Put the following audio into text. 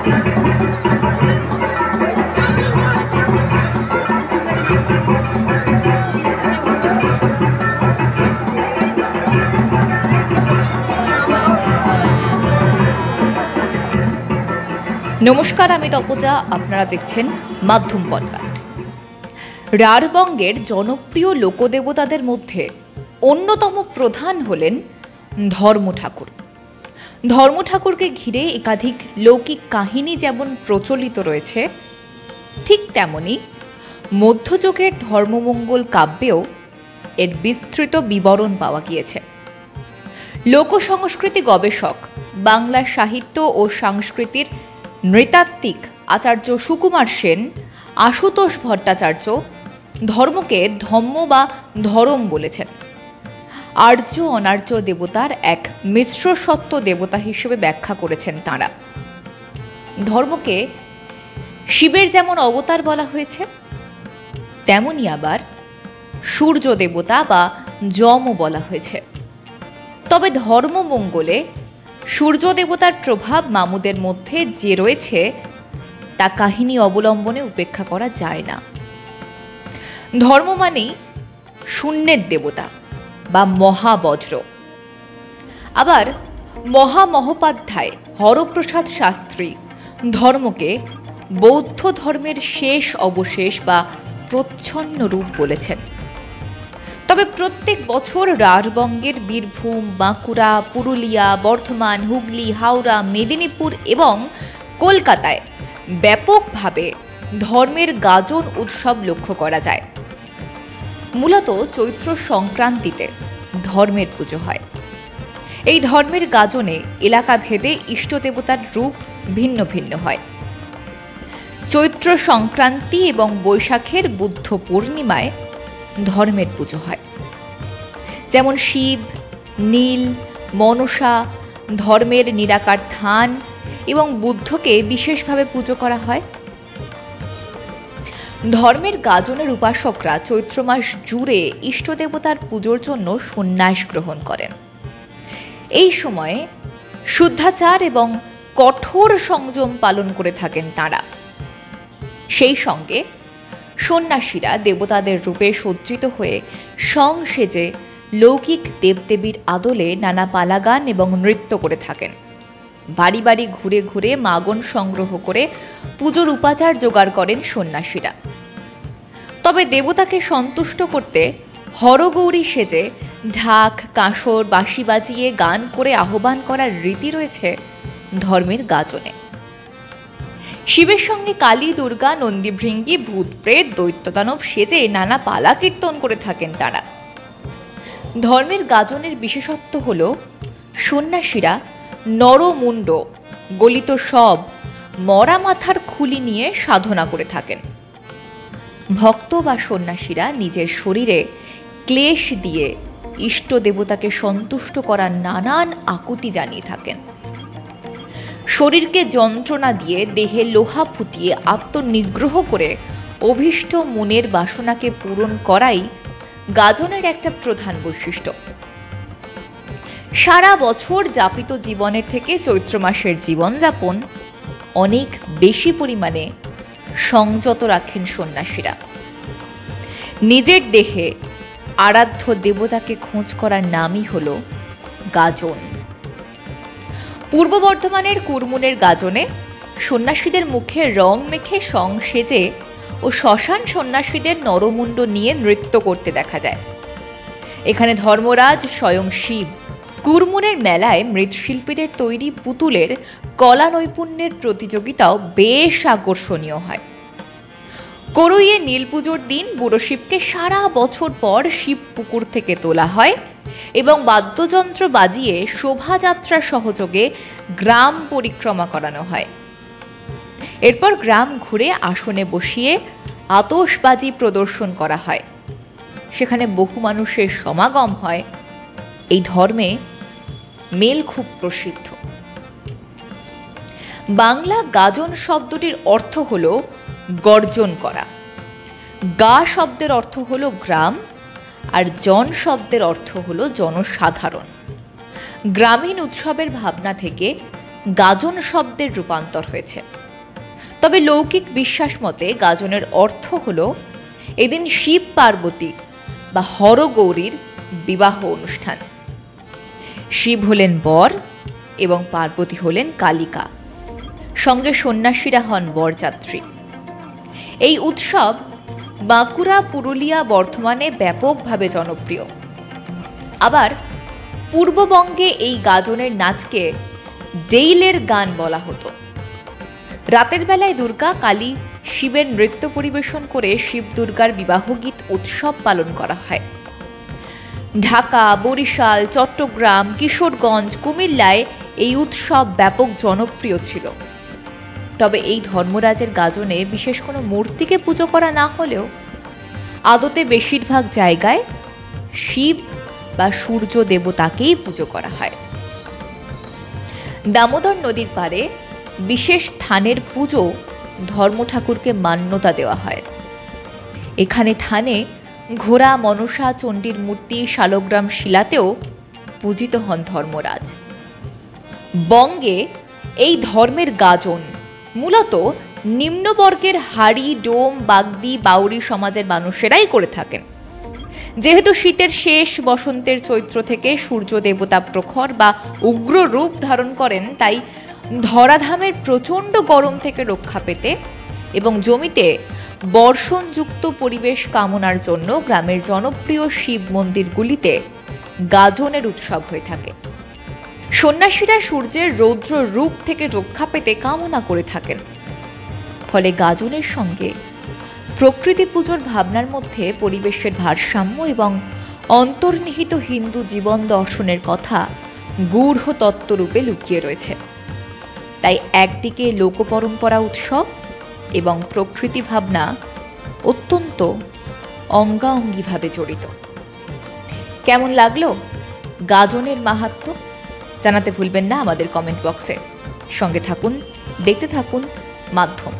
নমস্কার, আমি তপজা। আপনারা দেখছেন মাধ্যম পডকাস্ট। রাঢ়বঙ্গের জনপ্রিয় লোকদেবতাদের মধ্যে অন্যতম প্রধান হলেন ধর্ম ঠাকুর। ধর্ম ঠাকুরকে ঘিরে একাধিক লৌকিক কাহিনী যেমন প্রচলিত রয়েছে, ঠিক তেমনি মধ্যযুগের ধর্মমঙ্গল কাব্যেও এর বিস্তৃত বিবরণ পাওয়া গিয়েছে। লোকসংস্কৃতি গবেষক, বাংলা সাহিত্য ও সংস্কৃতির নৃতাত্ত্বিক আচার্য সুকুমার সেন, আশুতোষ ভট্টাচার্য ধর্মকে ধম্ম বা ধরম বলেছেন। আর্য অনার্য দেবতার এক মিশ্র সত্ত্ব দেবতা হিসেবে ব্যাখ্যা করেছেন তাঁরা। ধর্মকে শিবের যেমন অবতার বলা হয়েছে, তেমনি আবার সূর্য দেবতা বা যমও বলা হয়েছে। তবে ধর্মমঙ্গলে সূর্য দেবতার প্রভাব মামুদের মধ্যে যে রয়েছে তা কাহিনী অবলম্বনে উপেক্ষা করা যায় না। ধর্ম মানেই শূন্যের দেবতা বা মহাবজ্র। আবার মহামহোপাধ্যায় হরপ্রসাদ শাস্ত্রী ধর্মকে বৌদ্ধ ধর্মের শেষ অবশেষ বা প্রচ্ছন্ন রূপ বলেছেন। তবে প্রত্যেক বছর রাঢ়বঙ্গের বীরভূম, বাঁকুড়া, পুরুলিয়া, বর্ধমান, হুগলি, হাওড়া, মেদিনীপুর এবং কলকাতায় ব্যাপকভাবে ধর্মের গাজন উৎসব লক্ষ্য করা যায়। মূলত চৈত্র সংক্রান্তিতে ধর্মের পুজো হয়। এই ধর্মের গাজনে এলাকা ভেদে ইষ্ট দেবতার রূপ ভিন্ন ভিন্ন হয়। চৈত্র সংক্রান্তি এবং বৈশাখের বুদ্ধ পূর্ণিমায় ধর্মের পুজো হয়। যেমন শিব, নীল, মনসা, ধর্মের নিরাকার ধান এবং বুদ্ধকে বিশেষভাবে পুজো করা হয়। ধর্মের গাজনের উপাসকরা চৈত্র মাস জুড়ে ইষ্ট দেবতার পুজোর জন্য সন্ন্যাস গ্রহণ করেন। এই সময়ে শুদ্ধাচার এবং কঠোর সংযম পালন করে থাকেন তাঁরা। সেই সঙ্গে সন্ন্যাসীরা দেবতাদের রূপে সজ্জিত হয়ে সংসেজে লৌকিক দেবদেবীর আদলে নানা পালাগান এবং নৃত্য করে থাকেন। বাড়ি বাড়ি ঘুরে ঘুরে মাগন সংগ্রহ করে পুজোর উপাচার জোগাড় করেন সন্ন্যাসীরা। তবে দেবতাকে সন্তুষ্ট করতে হরগৌরী সেজে ঢাক, কাঁসর, বাঁশি বাজিয়ে গান করে আহ্বান করার রীতি রয়েছে ধর্মের গাজনে। শিবের সঙ্গে কালী, দুর্গা, নন্দী, ভৃঙ্গি, ভূত, প্রেত, দৈত্যদানব সেজে নানা পালা কীর্তন করে থাকেন তারা। ধর্মের গাজনের বিশেষত্ব হল সন্ন্যাসীরা নরমুণ্ড, গলিত শব, মরা মাথার খুলি নিয়ে সাধনা করে থাকেন। ভক্ত বা সন্ন্যাসীরা নিজের শরীরে ক্লেশ দিয়ে ইষ্ট দেবতাকে সন্তুষ্ট করার নানান আকুতি জানিয়ে থাকেন। শরীরকে যন্ত্রণা দিয়ে দেহে লোহা ফুটিয়ে আত্মনিগ্রহ করে অভীষ্ট মনের বাসনাকে পূরণ করাই গাজনের একটা প্রধান বৈশিষ্ট্য। সারা বছর যাপিত জীবনের থেকে চৈত্র মাসের জীবনযাপন অনেক বেশি পরিমাণে সংযত রাখেন সন্ন্যাসীরা। নিজের দেহে আরাধ্য দেবতাকে খোঁজ করার নামই হল গাজন। পূর্ব বর্ধমানের কুরমুনের গাজনে সন্ন্যাসীদের মুখে রং মেখে সেজে ও শ্মশান সন্ন্যাসীদের নরমুণ্ড নিয়ে নৃত্য করতে দেখা যায়। এখানে ধর্মরাজ স্বয়ং শিব। কুরমুনের মেলায় মৃৎশিল্পীদের তৈরি পুতুলের কলা নৈপুণ্যের প্রতিযোগিতাও বেশ আকর্ষণীয় হয়। করইয়ে নীল পুজোর দিন বুড়ো শিবকে সারা বছর পর শিব পুকুর থেকে তোলা হয় এবং বাদ্যযন্ত্র বাজিয়ে শোভাযাত্রার সহযোগে গ্রাম পরিক্রমা করানো হয়। এরপর গ্রাম ঘুরে আসনে বসিয়ে আতশবাজি প্রদর্শন করা হয়। সেখানে বহু মানুষের সমাগম হয়। এই ধর্মে মেল খুব প্রসিদ্ধ। বাংলা গাজন শব্দটির অর্থ হল গর্জন করা। গা শব্দের অর্থ হল গ্রাম, আর জন শব্দের অর্থ হল জনসাধারণ। গ্রামীণ উৎসবের ভাবনা থেকে গাজন শব্দের রূপান্তর হয়েছে। তবে লৌকিক বিশ্বাস মতে গাজনের অর্থ হল এদিন শিব পার্বতী বা হরগৌরীর বিবাহ অনুষ্ঠান। শিব হলেন বর এবং পার্বতী হলেন কালিকা, সঙ্গে সন্ন্যাসীরা হন বরযাত্রী। এই উৎসব বাঁকুড়া, পুরুলিয়া, বর্ধমানে ব্যাপকভাবে জনপ্রিয়। আবার পূর্ববঙ্গে এই গাজনের নাচকে ডেইলের গান বলা হতো। রাতের বেলায় দুর্গা, কালী, শিবের নৃত্য পরিবেশন করে শিব দুর্গার বিবাহগীত উৎসব পালন করা হয়। ঢাকা, বরিশাল, চট্টগ্রাম, কিশোরগঞ্জ, কুমিল্লায় এই উৎসব ব্যাপক জনপ্রিয় ছিল। তবে এই ধর্মরাজের গাজনে বিশেষ কোনো মূর্তিকে পুজো করা না হলেও আদতে বেশিরভাগ জায়গায় শিব বা সূর্য দেবতাকেই পুজো করা হয়। দামোদর নদীর পাড়ে বিশেষ থানের পুজো ধর্ম ঠাকুরকে মান্যতা দেওয়া হয়। এখানে থানে ঘোড়া, মনসা, চণ্ডীর মূর্তি, শালগ্রাম শিলাতেও পূজিত হন ধর্মরাজ। বঙ্গে এই ধর্মের গাজন মূলত নিম্নবর্গের হাড়ি, ডোম, বাগদি, বাউরি সমাজের মানুষেরাই করে থাকেন। যেহেতু শীতের শেষ, বসন্তের চৈত্র থেকে সূর্য দেবতা প্রখর বা উগ্র রূপ ধারণ করেন, তাই ধরাধামের প্রচণ্ড গরম থেকে রক্ষা পেতে এবং জমিতে বর্ষণযুক্ত পরিবেশ কামনার জন্য গ্রামের জনপ্রিয় শিব মন্দিরগুলিতে গাজনের উৎসব হয়ে থাকে। সন্ন্যাসীরা সূর্যের রৌদ্র রূপ থেকে রক্ষা পেতে কামনা করে থাকেন। ফলে গাজনের সঙ্গে প্রকৃতি পুজোর ভাবনার মধ্যে পরিবেশের ভারসাম্য এবং অন্তর্নিহিত হিন্দু জীবন দর্শনের কথা গূঢ় তত্ত্বরূপে লুকিয়ে রয়েছে। তাই একদিকে লোকপরম্পরা উৎসব এবং প্রকৃতি ভাবনা অত্যন্ত অঙ্গাঅঙ্গিভাবে জড়িত। কেমন লাগলো গাজনের মাহাত্ম্য? জানাতে ভুলবেন না আমাদের কমেন্ট বক্সে। সঙ্গে থাকুন, দেখতে থাকুন মাধ্যম।